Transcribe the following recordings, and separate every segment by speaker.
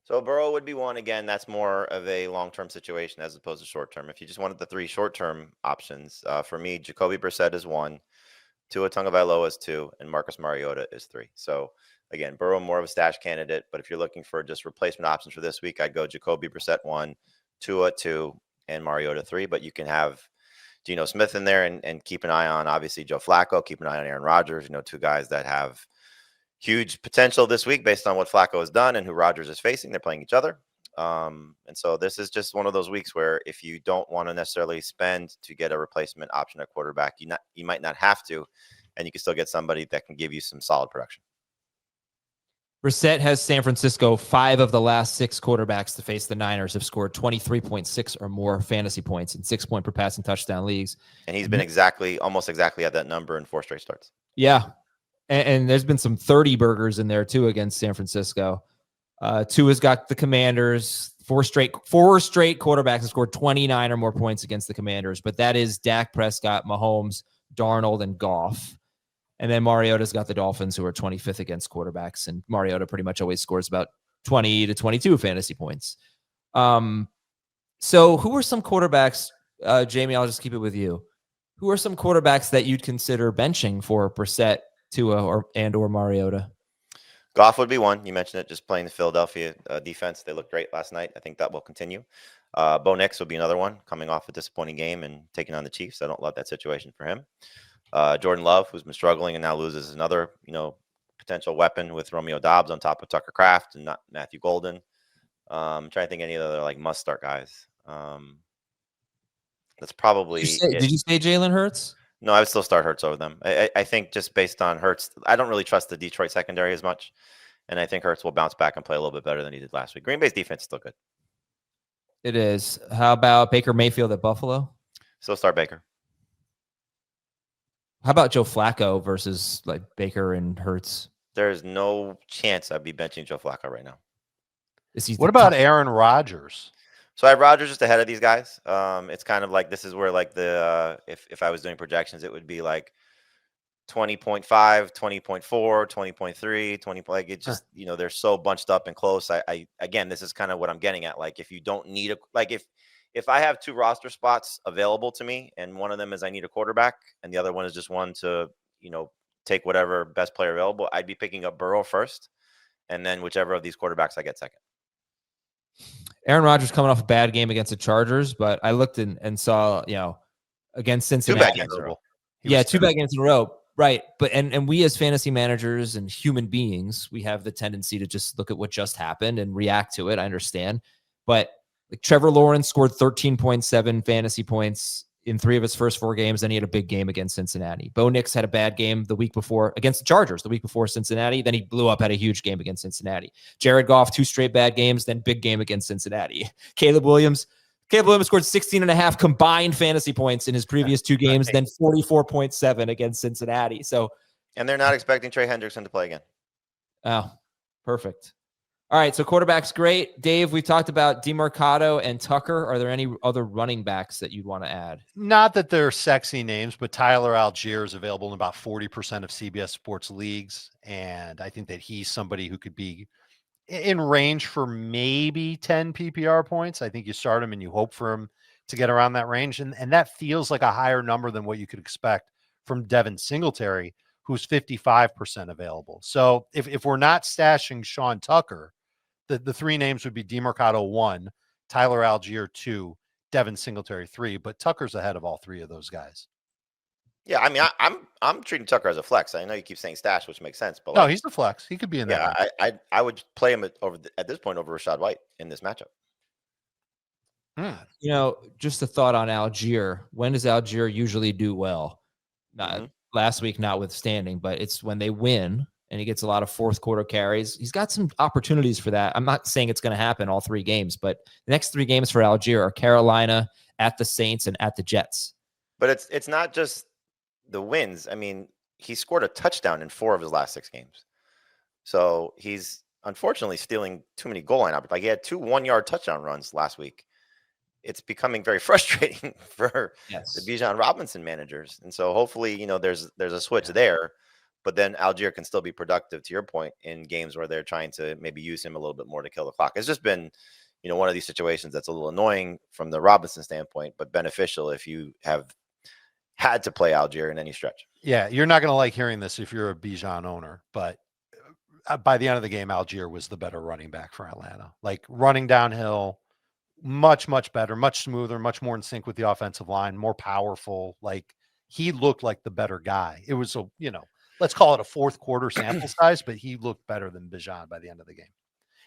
Speaker 1: So Burrow would be one. Again, that's more of a long-term situation as opposed to short-term. If you just wanted the three short-term options, for me, Jacoby Brissett is one, Tua Tagovailoa is two, and Marcus Mariota is three. So again, Burrow more of a stash candidate, but if you're looking for just replacement options for this week, I'd go Jacoby Brissett one, Tua two, and Mariota three. But you can have Geno Smith in there and keep an eye on obviously Joe Flacco, keep an eye on Aaron Rodgers. Two guys that have huge potential this week based on what Flacco has done and who Rodgers is facing. They're playing each other. And so this is just one of those weeks where if you don't want to necessarily spend to get a replacement option at quarterback, you might not have to, and you can still get somebody that can give you some solid production.
Speaker 2: Brissett has San Francisco. 5 of the last 6 quarterbacks to face the Niners have scored 23.6 or more fantasy points in 6-point per passing touchdown leagues.
Speaker 1: And he's been almost exactly at that number in 4 straight starts.
Speaker 2: Yeah. And there's been some 30 burgers in there too against San Francisco. Tua's got the Commanders. 4 straight quarterbacks have scored 29 or more points against the Commanders, but that is Dak Prescott, Mahomes, Darnold, and Goff. And then Mariota's got the Dolphins, who are 25th against quarterbacks, and Mariota pretty much always scores about 20 to 22 fantasy points. So who are some quarterbacks, Jamey, I'll just keep it with you. Who are some quarterbacks that you'd consider benching for Brissett, Tua, or Mariota?
Speaker 1: Goff would be one. You mentioned it, just playing the Philadelphia defense. They looked great last night. I think that will continue. Bo Nix will be another one, coming off a disappointing game and taking on the Chiefs. I don't love that situation for him. Jordan Love, who's been struggling and now loses another, potential weapon with Romeo Doubs on top of Tucker Kraft and not Matthew Golden. I'm trying to think any other must-start guys. That's probably
Speaker 2: Did you say Jalen Hurts?
Speaker 1: No, I would still start Hurts over them. I think just based on Hurts, I don't really trust the Detroit secondary as much. And I think Hurts will bounce back and play a little bit better than he did last week. Green Bay's defense is still good.
Speaker 2: It is. How about Baker Mayfield at Buffalo?
Speaker 1: Still start Baker.
Speaker 2: How about Joe Flacco versus Baker and Hurts?
Speaker 1: There's no chance I'd be benching Joe Flacco right now.
Speaker 3: What about Aaron Rodgers?
Speaker 1: So I have Rodgers just ahead of these guys. It's kind of like this is where the if I was doing projections, it would be like 20.5, 20.4, 20.3, 20. It just they're so bunched up and close. I again, this is kind of what I'm getting at. If you don't need if I have 2 roster spots available to me, and one of them is I need a quarterback, and the other one is just one to take whatever best player available, I'd be picking up Burrow first, and then whichever of these quarterbacks I get second.
Speaker 2: Aaron Rodgers coming off a bad game against the Chargers, but I looked and saw, against Cincinnati.
Speaker 1: 2 bad games in a row.
Speaker 2: 2 bad games in a row. Right. But and we as fantasy managers and human beings, we have the tendency to just look at what just happened and react to it. I understand. But Trevor Lawrence scored 13.7 fantasy points in 3 of his first 4 games. Then he had a big game against Cincinnati. Bo Nix had a bad game the week before against the Chargers, the week before Cincinnati. Then he blew up, had a huge game against Cincinnati. Jared Goff, 2 straight bad games, then big game against Cincinnati. Caleb Williams scored 16.5 combined fantasy points in his previous 2 games, then 44.7 against Cincinnati.
Speaker 1: And they're not expecting Trey Hendrickson to play again.
Speaker 2: Oh, perfect. All right, so quarterback's great. Dave, we talked about DeMarcado and Tucker. Are there any other running backs that you'd want to add?
Speaker 3: Not that they're sexy names, but Tyler Algier is available in about 40% of CBS Sports leagues, and I think that he's somebody who could be in range for maybe 10 PPR points. I think you start him and you hope for him to get around that range, and that feels like a higher number than what you could expect from Devin Singletary, who's 55% available. So if we're not stashing Sean Tucker, the 3 names would be DeMarcado 1, Tyler Algier 2, Devin Singletary 3, but Tucker's ahead of all 3 of those guys.
Speaker 1: Yeah, I mean, I'm treating Tucker as a flex. I know you keep saying stash, which makes sense, but
Speaker 3: no, he's the flex. He could be in
Speaker 1: there.
Speaker 3: Yeah,
Speaker 1: I would play him at this point over Rachaad White in this matchup.
Speaker 2: Just a thought on Algier. When does Algier usually do well? Not last week, notwithstanding, but it's when they win and he gets a lot of fourth quarter carries. He's got some opportunities for that. I'm not saying it's going to happen all 3 games, but the next 3 games for Algier are Carolina, at the Saints, and at the Jets.
Speaker 1: But it's not just the wins. I mean, he scored a touchdown in 4 of his last 6 games. So he's unfortunately stealing too many goal line opportunities. He had 2 one-yard touchdown runs last week. It's becoming very frustrating for the Bijan Robinson managers. And so hopefully, there's a switch there. But then Algier can still be productive, to your point, in games where they're trying to maybe use him a little bit more to kill the clock. It's just been, one of these situations that's a little annoying from the Robinson standpoint, but beneficial if you have had to play Algier in any stretch.
Speaker 3: Yeah, you're not going to like hearing this if you're a Bijan owner, but by the end of the game, Algier was the better running back for Atlanta. Like running downhill, much, much better, much smoother, much more in sync with the offensive line, more powerful. Like he looked like the better guy. It was let's call it a fourth quarter sample size, but he looked better than Bijan by the end of the game.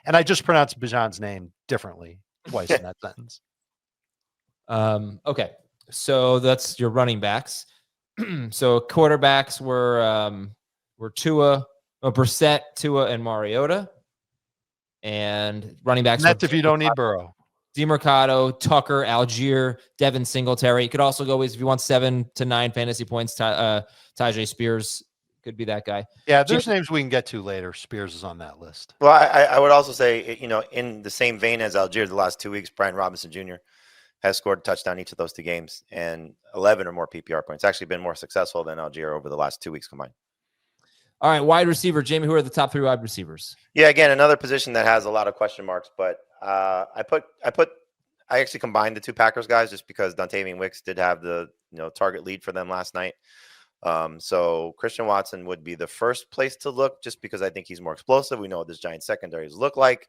Speaker 3: And I just pronounced Bijan's name differently twice in that sentence.
Speaker 2: Okay. So that's your running backs. So quarterbacks were Tua, Brissett, Tua, and Mariota. And running backs.
Speaker 3: And that's if you don't need Burrow.
Speaker 2: DeMercado, Tucker, Algier, Devin Singletary. You could also go if you want 7 to 9 fantasy points. Tajay Spears could be that guy.
Speaker 3: Yeah, there's names we can get to later. Spears is on that list.
Speaker 1: Well, I would also say, in the same vein as Algier, the last 2 weeks, Brian Robinson Jr. has scored a touchdown each of those 2 games and 11 or more PPR points. Actually been more successful than Algier over the last 2 weeks combined.
Speaker 2: All right, wide receiver, Jamey, who are the top 3 wide receivers?
Speaker 1: Yeah, again, another position that has a lot of question marks, but I actually combined the 2 Packers guys just because Dontavian Wicks did have the target lead for them last night. So Christian Watson would be the first place to look just because I think he's more explosive. We know what this Giants secondaries look like.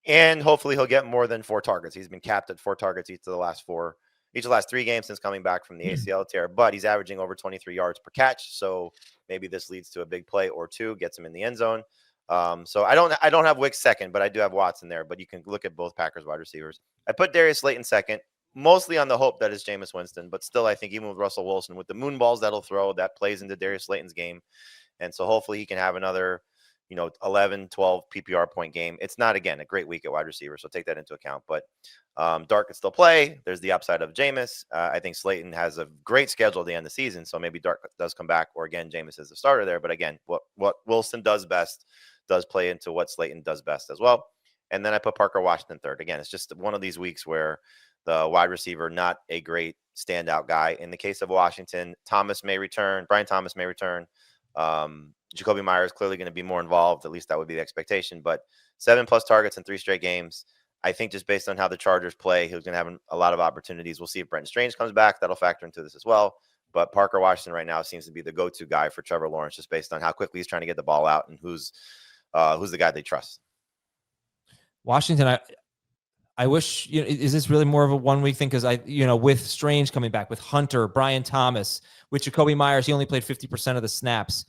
Speaker 1: And hopefully he'll get more than 4 targets. He's been capped at 4 targets each of the last 3 games since coming back from the ACL tear, but he's averaging over 23 yards per catch. So maybe this leads to a big play or 2, gets him in the end zone. So I don't have Wicks second, but I do have Watson there, but you can look at both Packers wide receivers. I put Darius Slayton second, mostly on the hope that it's Jameis Winston, but still I think even with Russell Wilson, with the moon balls that'll throw, that plays into Darius Slayton's game. And so hopefully he can have another 11, 12 PPR point game. It's not, again, a great week at wide receiver, so take that into account. But Dart can still play. There's the upside of Jameis. I think Slayton has a great schedule at the end of the season, so maybe Dart does come back, or again, Jameis is the starter there. But again, what Wilson does best does play into what Slayton does best as well. And then I put Parker Washington third. Again, it's just one of these weeks where the wide receiver, not a great standout guy. In the case of Washington, Thomas may return. Brian Thomas may return. Jacoby Myers is clearly going to be more involved. At least that would be the expectation. But 7+ targets in 3 straight games. I think just based on how the Chargers play, he's going to have a lot of opportunities. We'll see if Brenton Strange comes back. That'll factor into this as well. But Parker Washington right now seems to be the go-to guy for Trevor Lawrence, just based on how quickly he's trying to get the ball out and who's the guy they trust.
Speaker 2: Washington, I wish, is this really more of a 1 week thing? Because with Strange coming back, with Hunter, Brian Thomas, with Jacoby Myers, he only played 50% of the snaps.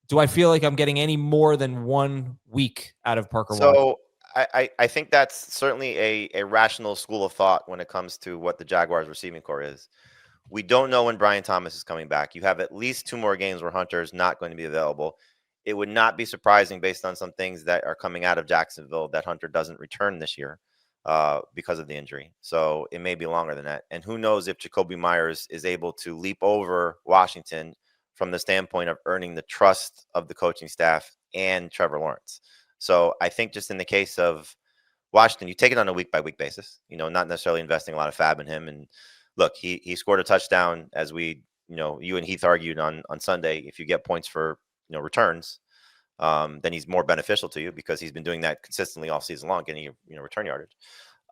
Speaker 2: Do I feel like I'm getting any more than 1 week out of Parker Washington?
Speaker 1: So I think that's certainly a rational school of thought when it comes to what the Jaguars receiving core is. We don't know when Brian Thomas is coming back. You have at least 2 more games where Hunter is not going to be available. It would not be surprising, based on some things that are coming out of Jacksonville, that Hunter doesn't return this year because of the injury. So it may be longer than that. And who knows if Jacoby Myers is able to leap over Washington from the standpoint of earning the trust of the coaching staff and Trevor Lawrence. So I think just in the case of Washington, you take it on a week-by-week basis, not necessarily investing a lot of fab in him. And look, he scored a touchdown, as you and Heath argued on Sunday. If you get points for returns, then he's more beneficial to you because he's been doing that consistently all season long, getting you return yardage.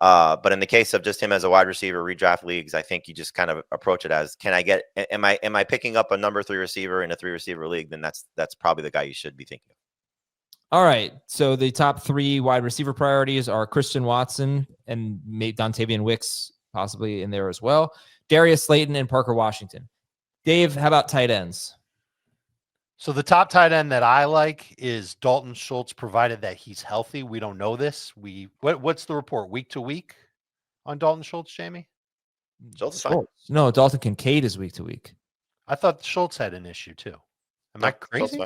Speaker 1: But in the case of just him as a wide receiver, redraft leagues, I think you just kind of approach it as, am I picking up a number 3 receiver in a 3 receiver league? Then that's probably the guy you should be thinking of.
Speaker 2: All right. So the top 3 wide receiver priorities are Christian Watson and Dontavian Wicks possibly in there as well, Darius Slayton and Parker Washington. Dave, how about tight ends?
Speaker 3: So the top tight end that I like is Dalton Schultz, provided that he's healthy. We don't know this. What's the report week to week on Dalton Schultz, Jamey?
Speaker 1: Schultz is fine.
Speaker 2: No, Dalton Kincaid is week to week.
Speaker 3: I thought Schultz had an issue too. Am I crazy?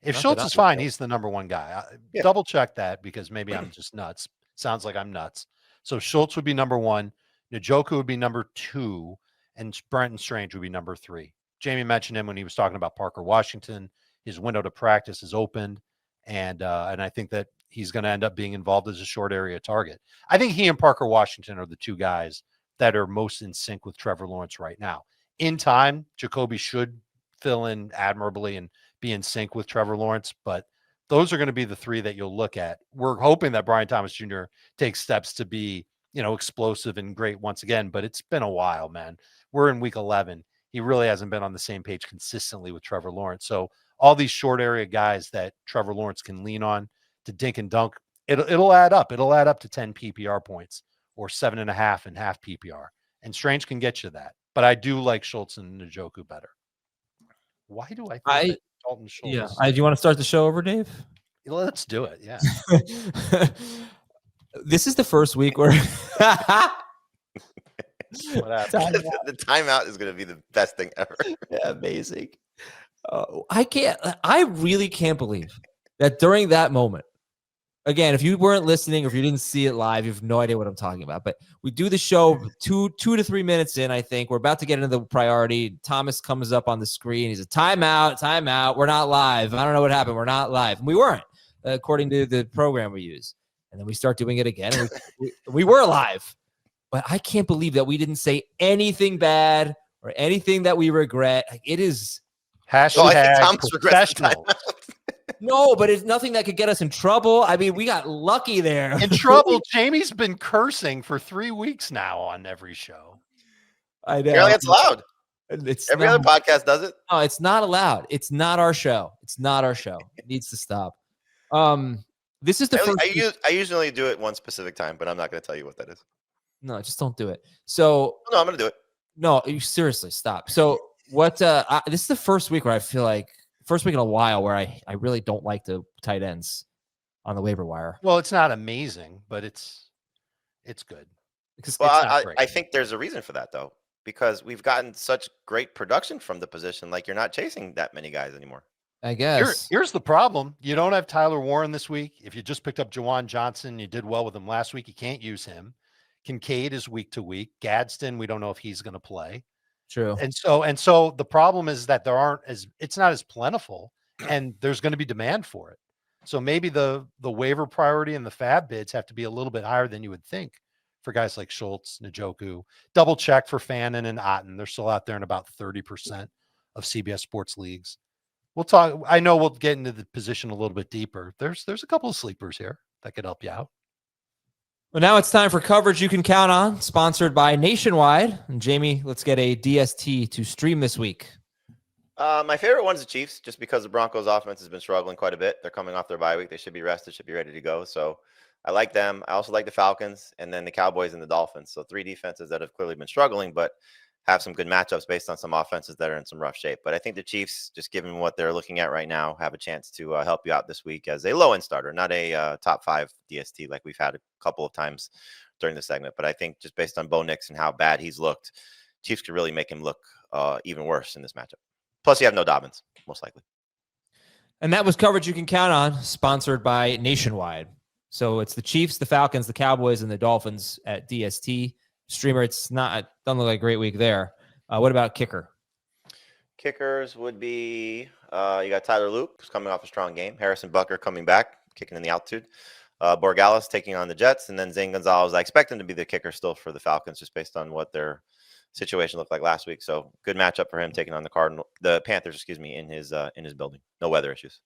Speaker 3: If
Speaker 2: Not
Speaker 3: Schultz
Speaker 2: that
Speaker 3: is fine,
Speaker 2: I'm
Speaker 3: he's the number 1 guy.
Speaker 1: Yeah.
Speaker 3: Double check that, because maybe I'm just nuts. Sounds like I'm nuts. So Schultz would be number 1. Njoku would be number 2. And Brenton Strange would be number 3. Jamey mentioned him when he was talking about Parker Washington. His window to practice is opened. And I think that he's going to end up being involved as a short area target. I think he and Parker Washington are the 2 guys that are most in sync with Trevor Lawrence right now. In time, Jacoby should fill in admirably and be in sync with Trevor Lawrence. But those are going to be the three that you'll look at. We're hoping that Brian Thomas Jr. takes steps to be, explosive and great once again, but it's been a while, man. We're in week 11. He really hasn't been on the same page consistently with Trevor Lawrence. So all these short area guys that Trevor Lawrence can lean on to dink and dunk, it'll add up. It'll add up to 10 PPR points or 7.5 and half PPR. And Strange can get you that. But I do like Schultz and Njoku better. Why do I think that Dalton Schultz?
Speaker 2: Yeah. Do you want to start the show over, Dave?
Speaker 3: Let's do it. Yeah.
Speaker 2: This is the first week where
Speaker 1: the timeout is going to be the best thing ever.
Speaker 2: Yeah, amazing. I really can't believe that during that moment, again, if you weren't listening or if you didn't see it live, you have no idea what I'm talking about. But we do the show 2 to 3 minutes in, I think. We're about to get into the priority. Thomas comes up on the screen. He's a timeout. We're not live. I don't know what happened. We're not live. And we weren't, according to the program we use. And then we start doing it again. And we were live. But I can't believe that we didn't say anything bad or anything that we regret. Like, it is
Speaker 3: hashtag professional.
Speaker 2: No, but it's nothing that could get us in trouble. I mean, we got lucky there.
Speaker 3: In trouble. Jamey's been cursing for 3 weeks now on every show.
Speaker 2: I know.
Speaker 1: Apparently it's allowed. Every other
Speaker 2: not,
Speaker 1: podcast does it.
Speaker 2: No, it's not allowed. It's not our show. It's not our show. It needs to stop. This is the first.
Speaker 1: I usually do it one specific time, but I'm not going to tell you what that is.
Speaker 2: No, just don't do it. So
Speaker 1: no, I'm going to do it.
Speaker 2: No, you seriously stop. So what? This is the first week where I feel like first week in a while where I really don't like the tight ends on the waiver wire.
Speaker 3: Well, it's not amazing, but it's good.
Speaker 1: I think there's a reason for that though, because we've gotten such great production from the position. Like, you're not chasing that many guys anymore.
Speaker 2: I guess.
Speaker 3: Here's the problem. You don't have Tyler Warren this week. If you just picked up Jawan Johnson, you did well with him last week. You can't use him. Kincaid is week to week. Gadsden, we don't know if he's going to play.
Speaker 2: True.
Speaker 3: And so the problem is that it's not as plentiful, and there's going to be demand for it. So maybe the waiver priority and the fab bids have to be a little bit higher than you would think for guys like Schultz, Njoku. Double check for Fannin and Otten. They're still out there in about 30% of CBS Sports leagues. We'll talk. I know we'll get into the position a little bit deeper. There's a couple of sleepers here that could help you out.
Speaker 2: Well, now it's time for coverage you can count on, sponsored by Nationwide. And Jamey, let's get a DST to stream this week.
Speaker 1: My favorite one's the Chiefs, just because the Broncos offense has been struggling quite a bit. They're coming off their bye week. They should be rested, should be ready to go. So I like them. I also like the Falcons and then the Cowboys and the Dolphins. So 3 defenses that have clearly been struggling, but have some good matchups based on some offenses that are in some rough shape. But I think the Chiefs, just given what they're looking at right now, have a chance to help you out this week as a low-end starter, not a top 5 DST like we've had a couple of times during the segment. But I think just based on Bo Nix and how bad he's looked, Chiefs could really make him look even worse in this matchup. Plus, you have no Dobbins, most likely.
Speaker 2: And that was coverage you can count on, sponsored by Nationwide. So it's the Chiefs, the Falcons, the Cowboys, and the Dolphins at DST. Streamer, doesn't look like a great week there. What about kicker?
Speaker 1: Kickers would be, you got Tyler Luke, who's coming off a strong game. Harrison Butker coming back, kicking in the altitude. Borregales taking on the Jets. And then Zane Gonzalez, I expect him to be the kicker still for the Falcons, just based on what their situation looked like last week. So good matchup for him taking on the Panthers, in his building. No weather issues.